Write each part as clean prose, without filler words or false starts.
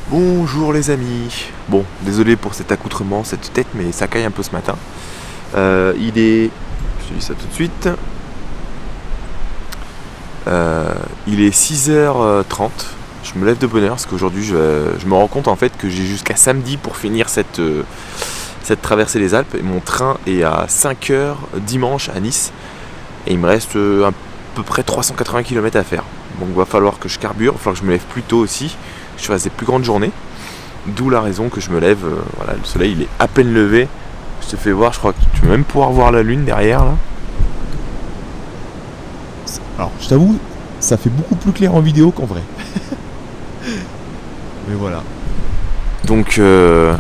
Bonjour les amis. Bon, désolé pour cet accoutrement, cette tête, mais ça caille un peu ce matin. Il est... Je te dis ça tout de suite. Il est 6h30. Je me lève de bonne heure parce qu'aujourd'hui je me rends compte en fait que j'ai jusqu'à samedi pour finir cette traversée des Alpes. Et mon train est à 5h dimanche à Nice. Et il me reste à peu près 380 km à faire. Donc il va falloir que je carbure, il va falloir que je me lève plus tôt aussi, que je fasse des plus grandes journées. D'où la raison que je me lève, voilà, le soleil il est à peine levé. Je te fais voir, je crois que tu vas même pouvoir voir la lune derrière là. Alors, je t'avoue, ça fait beaucoup plus clair en vidéo qu'en vrai. Mais voilà. Donc je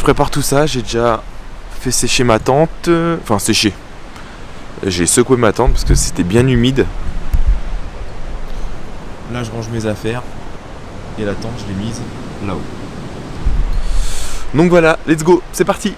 prépare tout ça, j'ai déjà fait sécher ma tente, enfin sécher. J'ai secoué ma tente parce que c'était bien humide. Là, je range mes affaires. Et la tente, je l'ai mise là-haut. Donc voilà, let's go, c'est parti.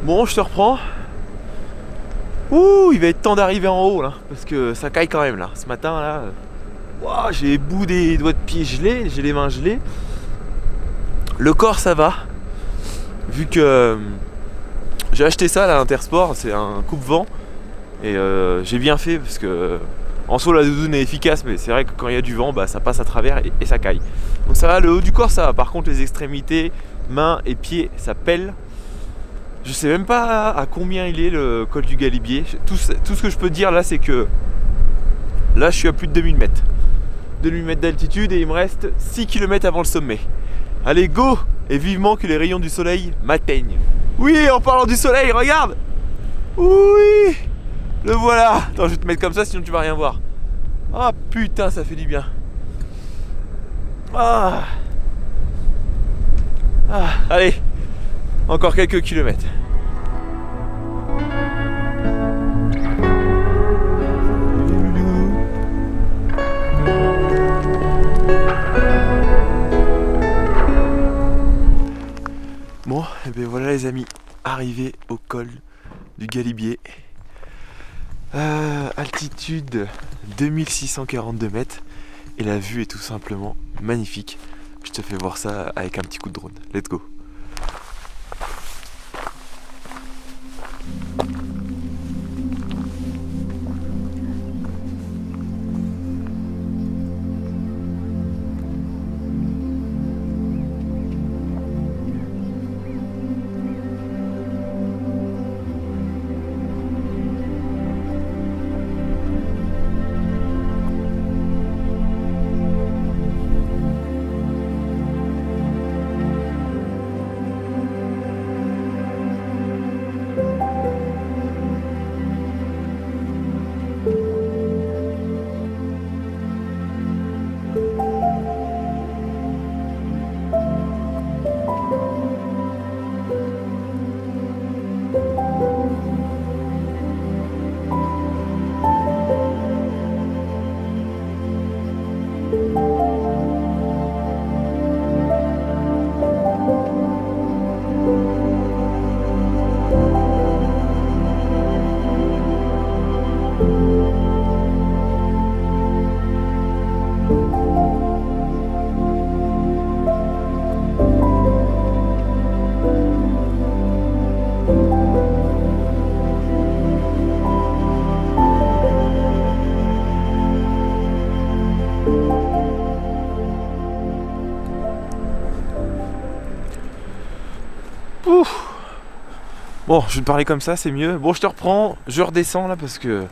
Bon, je te reprends. Ouh, il va être temps d'arriver en haut là, parce que ça caille quand même là. Ce matin là, ouah, j'ai les bouts des doigts de pied gelés, j'ai les mains gelées. Le corps ça va, vu que j'ai acheté ça là, Intersport, c'est un coupe-vent. Et j'ai bien fait parce que en soi la doudoune est efficace, mais c'est vrai que quand il y a du vent, bah, ça passe à travers et ça caille. Donc ça va, le haut du corps ça va. Par contre les extrémités, mains et pieds, ça pèle. Je sais même pas à combien il est le col du Galibier. Tout ce que je peux dire là, c'est que là je suis à plus de 2000 mètres. 2000 mètres d'altitude et il me reste 6 km avant le sommet. Allez, go! Et vivement que les rayons du soleil m'atteignent. Oui, en parlant du soleil, regarde! Oui! Le voilà! Attends, je vais te mettre comme ça, sinon tu vas rien voir. Ah putain, ça fait du bien. Ah! Ah, allez! Encore quelques kilomètres. Bon, et bien voilà les amis, arrivé au col du Galibier. Altitude 2642 mètres et la vue est tout simplement magnifique. Je te fais voir ça avec un petit coup de drone. Let's go. Ouf. Bon, je vais te parler comme ça, c'est mieux. Bon, je te reprends, je redescends là parce que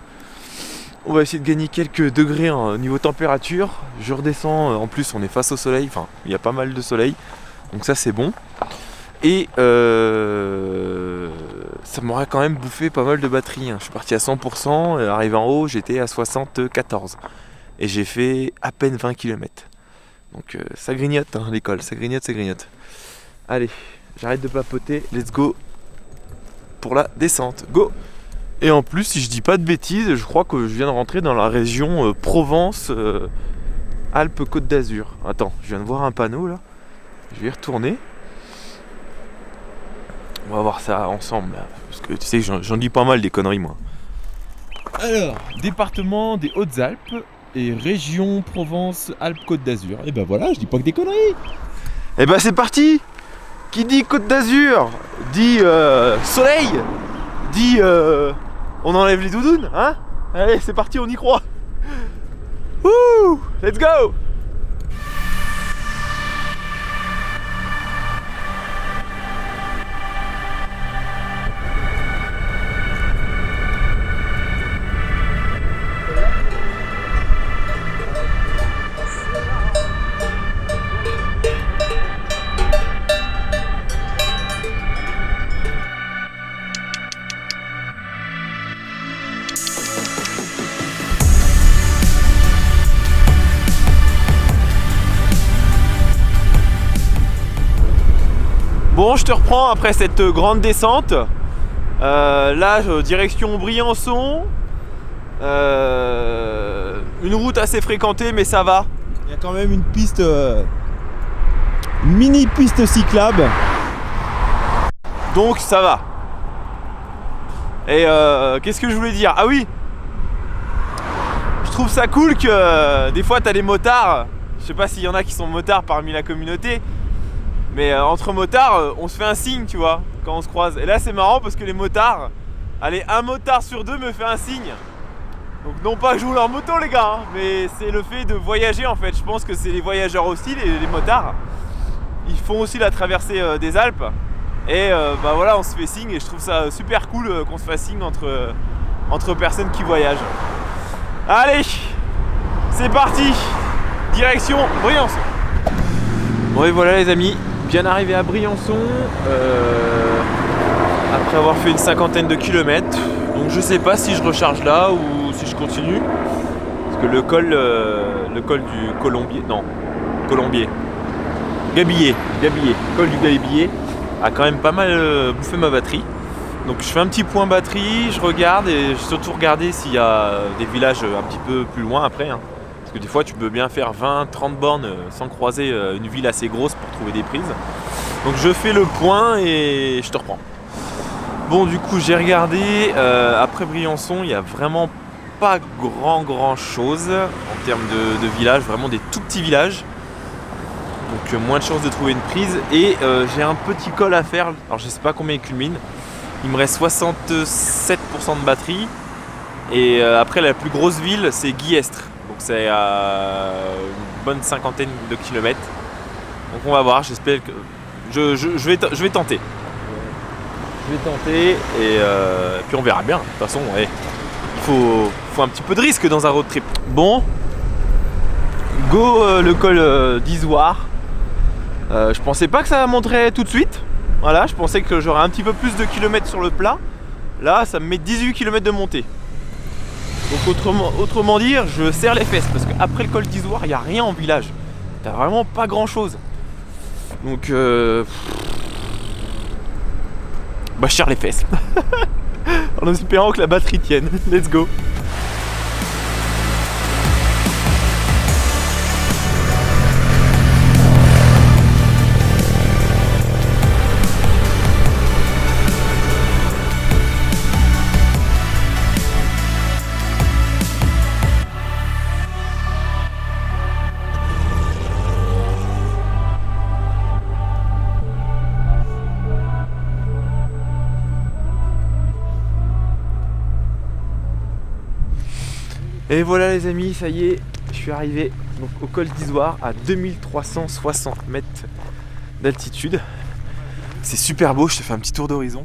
on va essayer de gagner quelques degrés au niveau température. Je redescends, en plus on est face au soleil, enfin il y a pas mal de soleil, donc ça c'est bon. Et ça m'aurait quand même bouffé pas mal de batterie, hein. Je suis parti à 100%, et arrivé en haut j'étais à 74. Et j'ai fait à peine 20 km. Donc ça grignote hein, l'école, ça grignote, ça grignote. Allez, j'arrête de papoter, let's go pour la descente, go. Et en plus, si je dis pas de bêtises, je crois que je viens de rentrer dans la région Provence, Alpes-Côte d'Azur. Attends, je viens de voir un panneau là, je vais y retourner. On va voir ça ensemble là, parce que tu sais, j'en dis pas mal des conneries moi. Alors, département des Hautes-Alpes et région Provence-Alpes-Côte d'Azur. Et ben voilà, je dis pas que des conneries. Et ben c'est parti. Qui dit Côte d'Azur dit soleil, dit on enlève les doudounes, hein. Allez, c'est parti, on y croit. Wouh, let's go. Bon, je te reprends après cette grande descente. Là, direction Briançon. Une route assez fréquentée, mais ça va. Il y a quand même une piste, une mini piste cyclable. Donc ça va. Et qu'est-ce que je voulais dire? Ah oui, je trouve ça cool que des fois t'as des motards. Je sais pas s'il y en a qui sont motards parmi la communauté, mais entre motards on se fait un signe, tu vois, quand on se croise. Et là c'est marrant parce que les motards, allez, un motard sur deux me fait un signe. Donc non pas que je roule en moto les gars, hein, mais c'est le fait de voyager en fait. Je pense que c'est les voyageurs aussi, les motards. Ils font aussi la traversée des Alpes. Et bah voilà, on se fait signe et je trouve ça super cool qu'on se fasse signe entre personnes qui voyagent. Allez, c'est parti, direction Briançon. Bon et voilà les amis, bien arrivé à Briançon après avoir fait une cinquantaine de kilomètres. Donc je sais pas si je recharge là ou si je continue. Parce que le col du Colombier, non, Colombier, Gabillet, col du Gabillet a quand même pas mal bouffé ma batterie. Donc je fais un petit point batterie, je regarde et je surtout regarder s'il y a des villages un petit peu plus loin après, hein. Parce que des fois tu peux bien faire 20-30 bornes sans croiser une ville assez grosse pour trouver des prises. Donc je fais le point et je te reprends. Bon du coup j'ai regardé, après Briançon il n'y a vraiment pas grand chose en termes de villages, vraiment des tout petits villages. Donc moins de chances de trouver une prise et j'ai un petit col à faire, alors je sais pas combien il culmine, il me reste 67% de batterie et après la plus grosse ville c'est Guillestre, donc c'est à une bonne cinquantaine de kilomètres, donc on va voir, j'espère que je vais tenter. Je vais tenter et puis on verra bien, de toute façon ouais, il faut un petit peu de risque dans un road trip. Bon, go le col d'Izoard. Je pensais pas que ça monterait tout de suite. Voilà, je pensais que j'aurais un petit peu plus de kilomètres sur le plat. Là, ça me met 18 km de montée. Donc autrement dire, je serre les fesses parce qu'après le col d'Izoard, il n'y a rien en village. T'as vraiment pas grand chose. Donc bah je serre les fesses. En espérant que la batterie tienne. Let's go. Et voilà les amis, ça y est, je suis arrivé donc, au col d'Izoard à 2360 mètres d'altitude. C'est super beau, je te fais un petit tour d'horizon.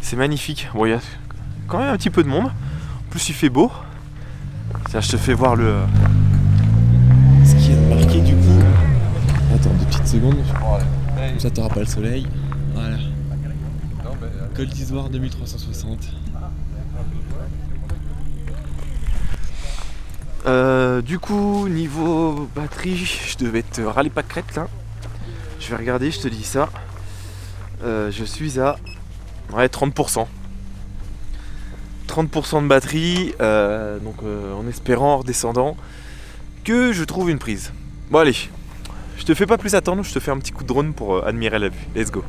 C'est magnifique. Bon, il y a quand même un petit peu de monde. En plus, il fait beau. Tiens, je te fais voir ce qui est marqué du coup. Attends 2 petites secondes. Comme ça, t'auras pas le soleil. Voilà. Col d'Isoire 2360. Du coup, niveau batterie, je devais être râler pas crête là. Je vais regarder, je te dis ça. Je suis à 30%. 30% de batterie, en espérant, en redescendant, que je trouve une prise. Bon allez, je te fais pas plus attendre, je te fais un petit coup de drone pour admirer la vue. Let's go.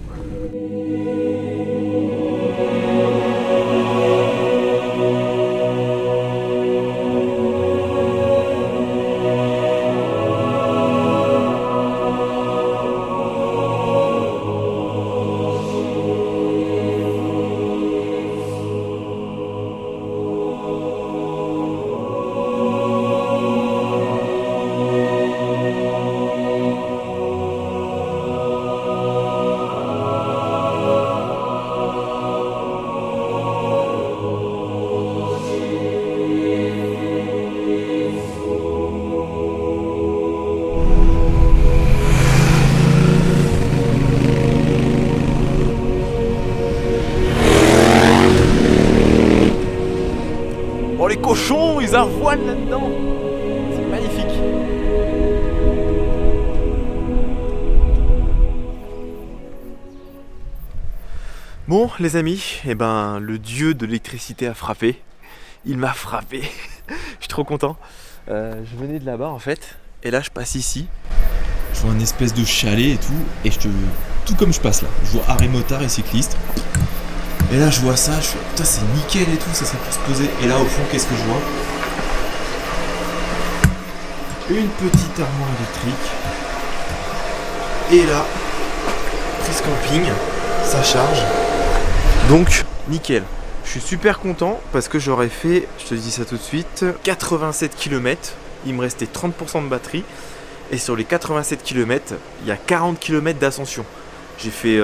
Oh les cochons, ils arvoinent là-dedans. C'est magnifique. Bon les amis, le dieu de l'électricité a frappé. Il m'a frappé. Je suis trop content. Je venais de là-bas en fait. Et là je passe ici. Je vois un espèce de chalet et tout. Et tout comme je passe là. Je vois arrêt motard et cycliste. Et là je vois ça, je fais putain c'est nickel et tout, ça serait pour se poser. Et là au fond qu'est-ce que je vois? Une petite armoire électrique. Et là, prise camping, ça charge. Donc nickel. Je suis super content parce que j'aurais fait, je te dis ça tout de suite, 87 km. Il me restait 30% de batterie. Et sur les 87 km, il y a 40 km d'ascension. J'ai fait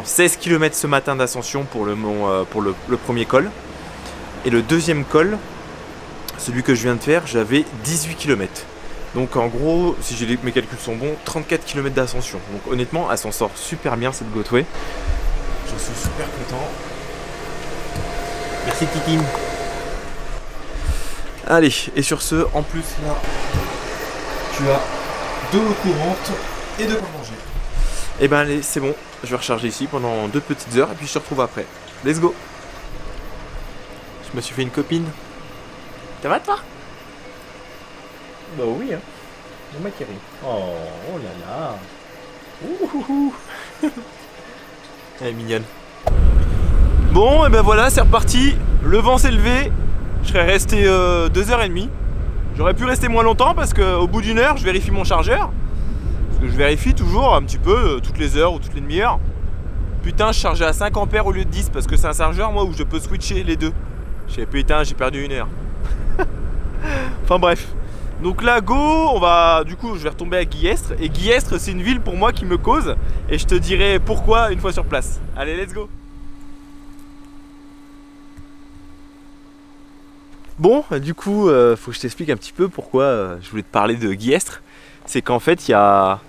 16 km ce matin d'ascension pour le premier col. Et le deuxième col, celui que je viens de faire, j'avais 18 km. Donc en gros, si mes calculs sont bons, 34 km d'ascension. Donc honnêtement, elle s'en sort super bien cette Gotway. J'en suis super content. Merci Titine. Allez, et sur ce, en plus là, tu as de l'eau courante et de quoi manger. Et allez, c'est bon, je vais recharger ici pendant 2 petites heures et puis je te retrouve après. Let's go. Je me suis fait une copine. Ça va toi? Bah oui hein. C'est moi qui ris. Oh là là. Ouh. Elle est mignonne. Bon et voilà, c'est reparti. Le vent s'est levé. Je serais resté 2h30. J'aurais pu rester moins longtemps parce qu'au bout d'une heure, je vérifie mon chargeur. Parce que je vérifie toujours un petit peu toutes les heures ou toutes les demi-heures. Putain, je chargeais à 5 ampères au lieu de 10 parce que c'est un chargeur moi où je peux switcher les deux. J'ai putain, j'ai perdu 1 heure. Enfin bref. Donc là, go, je vais retomber à Guillestre. Et Guillestre, c'est une ville pour moi qui me cause. Et je te dirai pourquoi une fois sur place. Allez, let's go. Bon, du coup, faut que je t'explique un petit peu pourquoi je voulais te parler de Guillestre. C'est qu'en fait, il y a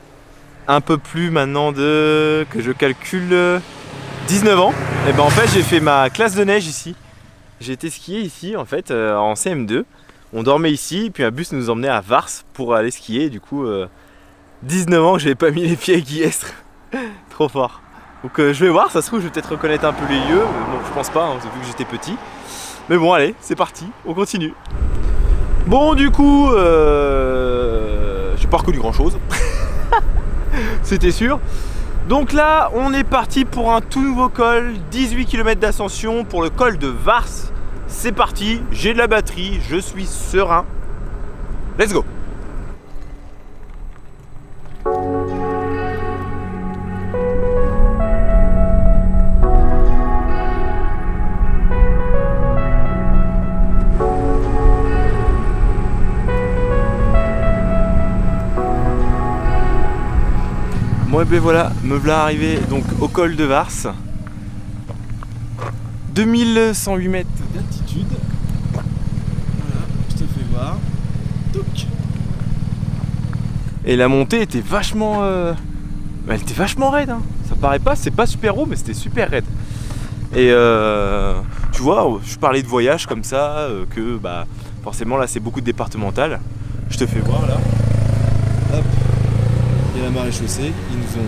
un peu plus maintenant que je calcule 19 ans. Et en fait, j'ai fait ma classe de neige ici. J'ai été skier ici, en fait, en CM2. On dormait ici, puis un bus nous emmenait à Vars pour aller skier. Du coup, 19 ans que j'avais pas mis les pieds à Guillestre. Trop fort. Donc je vais voir, ça se trouve, je vais peut-être reconnaître un peu les lieux. Bon, je pense pas, hein, vu que j'étais petit. Mais bon, allez, c'est parti, on continue. Bon, du coup, j'ai pas reconnu grand chose. C'était sûr. Donc là, on est parti pour un tout nouveau col, 18 km d'ascension pour le col de Vars. C'est parti, j'ai de la batterie, je suis serein. Let's go. Ouais ben voilà, me voilà arrivé donc au col de Vars. 2108 mètres d'altitude. Voilà, je te fais voir. Touc. Et la montée était vachement... elle était vachement raide, hein. Ça paraît pas, c'est pas super haut mais c'était super raide. Et tu vois, je parlais de voyage comme ça, que bah forcément là c'est beaucoup de départemental. Je te fais voir là. Hop. Il y a la marée chaussée, ils nous ont...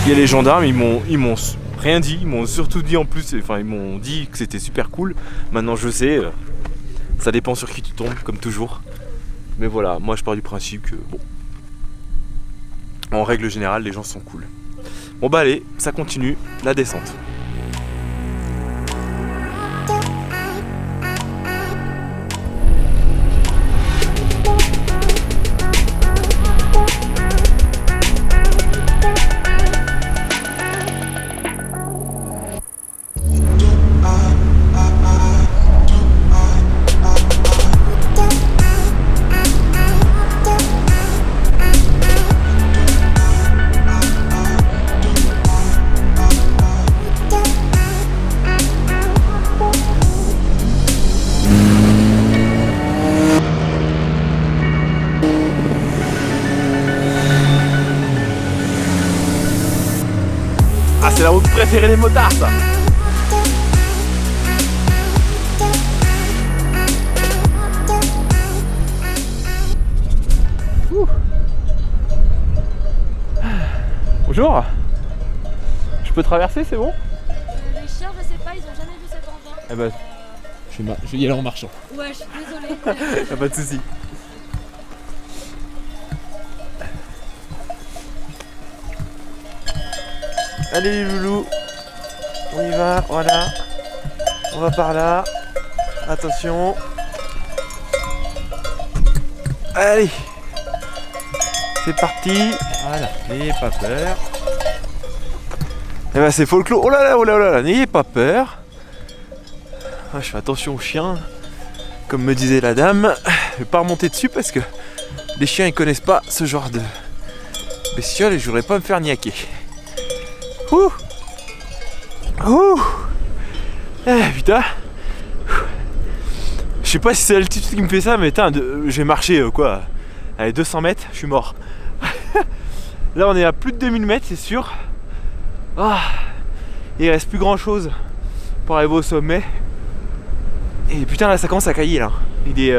Il y a les gendarmes, ils m'ont rien dit, ils m'ont surtout dit en plus, enfin ils m'ont dit que c'était super cool. Maintenant je sais, ça dépend sur qui tu tombes, comme toujours. Mais voilà, moi je pars du principe que bon, en règle générale les gens sont cool. Bon bah allez, ça continue, la descente. Ah, c'est la route préférée des motards, ça. Ouh. Bonjour. Je peux traverser, c'est bon? Les chiens, je sais pas, ils ont jamais vu cet engin. Eh ben, Je vais y aller en marchant. Ouais, je suis désolée. y'a pas de soucis. Allez les loulous, on y va, voilà. On va par là. Attention. Allez. C'est parti. Voilà, n'ayez pas peur. Eh ben c'est folklore. Oh là là, n'ayez pas peur. Ah, je fais attention aux chiens. Comme me disait la dame, je vais pas remonter dessus parce que les chiens ils connaissent pas ce genre de bestioles et je voudrais pas me faire niaquer. Ouh. Ouh. Eh putain. Je sais pas si c'est l'altitude qui me fait ça, mais j'ai marché quoi. Allez, 200 mètres, je suis mort. Là on est à plus de 2000 mètres, c'est sûr. Ah, il reste plus grand chose pour arriver au sommet. Et putain là ça commence à cailler là. Il est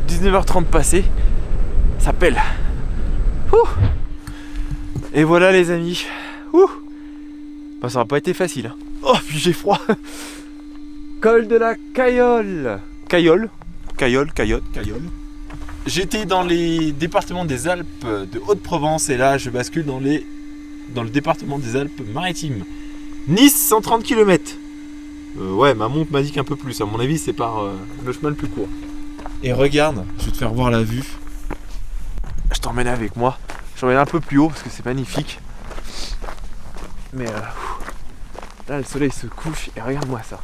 19h30 passé. Ça pèle. Ouh. Et voilà les amis. Ouh. Bah, ça n'a pas été facile. Hein. Oh puis j'ai froid. Col de la Cayolle. Cayolle. J'étais dans les départements des Alpes de Haute-Provence et là je bascule dans le département des Alpes-Maritimes. Nice 130 km. Ouais, ma montre m'indique un peu plus. À mon avis, c'est par le chemin le plus court. Et regarde, je vais te faire voir la vue. Je t'emmène avec moi. Je t'emmène un peu plus haut parce que c'est magnifique. Mais là, le soleil se couche et regarde-moi ça.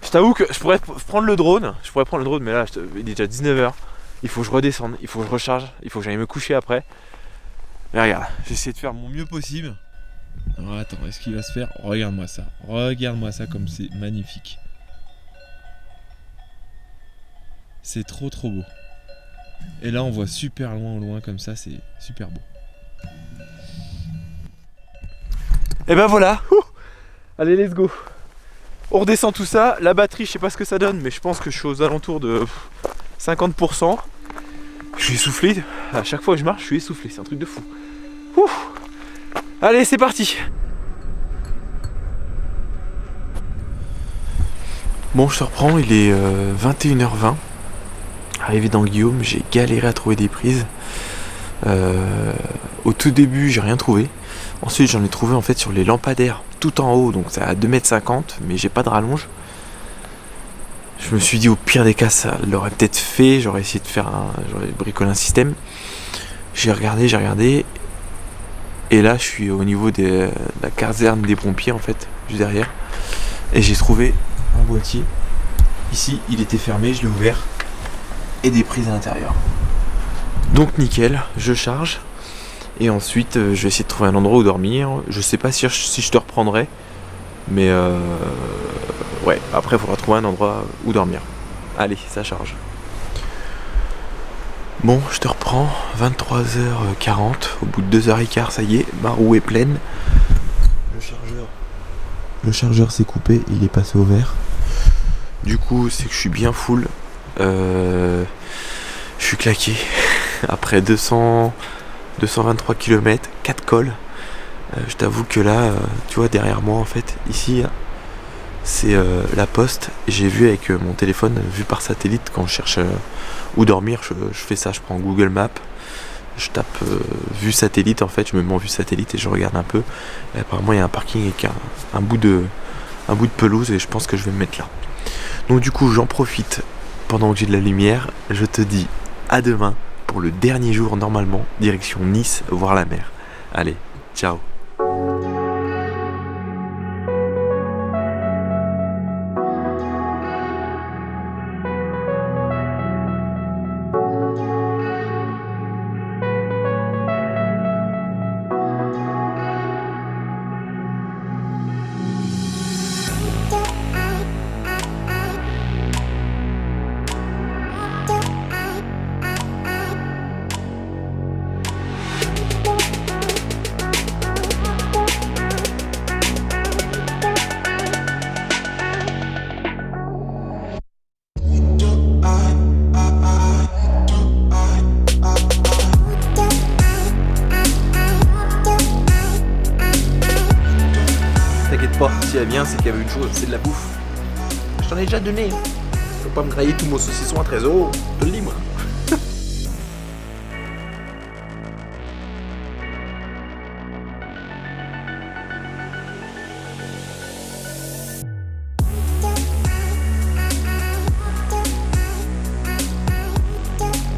Je t'avoue que je pourrais prendre le drone. Mais là, il est déjà 19h. Il faut que je redescende, il faut que je recharge, il faut que j'aille me coucher après. Mais regarde, j'essaie de faire mon mieux possible. Alors attends, est-ce qu'il va se faire? Regarde-moi ça. Regarde-moi ça comme c'est magnifique. C'est trop beau. Et là on voit super loin au loin comme ça, c'est super beau. Et ben voilà. Ouh. Allez, let's go. On redescend tout ça. La batterie, je sais pas ce que ça donne, mais je pense que je suis aux alentours de 50%. Je suis essoufflé. À chaque fois que je marche, je suis essoufflé. C'est un truc de fou. Ouh. Allez, c'est parti. Bon, je te reprends. Il est 21h20. Arrivé dans Guillaume, j'ai galéré à trouver des prises. Au tout début, j'ai rien trouvé. Ensuite, j'en ai trouvé en fait sur les lampadaires tout en haut, donc c'est à 2,50 m, mais j'ai pas de rallonge. Je me suis dit au pire des cas, ça l'aurait peut-être fait. J'aurais essayé de faire j'aurais bricolé un système. J'ai regardé. Et là, je suis au niveau de la caserne des pompiers en fait, juste derrière. Et j'ai trouvé un boîtier. Ici, il était fermé, je l'ai ouvert. Et des prises à l'intérieur. Donc nickel, je charge. Et ensuite je vais essayer de trouver un endroit où dormir. Je sais pas si je te reprendrai. Mais ouais, après il faudra trouver un endroit où dormir. Allez, ça charge. Bon, je te reprends, 23h40, au bout de 2h15, ça y est, ma roue est pleine. Le chargeur s'est coupé, il est passé au vert. Du coup, c'est que je suis bien full. Je suis claqué. Après 223 km, 4 cols. Je t'avoue que là, tu vois, derrière moi, en fait, ici, c'est la poste. J'ai vu avec mon téléphone, vu par satellite, quand je cherche où dormir, je fais ça, je prends Google Maps, je tape vue satellite, en fait, je me mets en vue satellite et je regarde un peu. Et apparemment, il y a un parking avec un bout de pelouse et je pense que je vais me mettre là. Donc du coup, j'en profite pendant que j'ai de la lumière. Je te dis à demain pour le dernier jour, normalement, direction Nice, voir la mer. Allez, ciao. T'inquiète pas, si elle vient, c'est qu'il y avait une chose, c'est de la bouffe. Je t'en ai déjà donné. Faut pas me grailler tout mon saucisson à 13 €, je te le dis moi.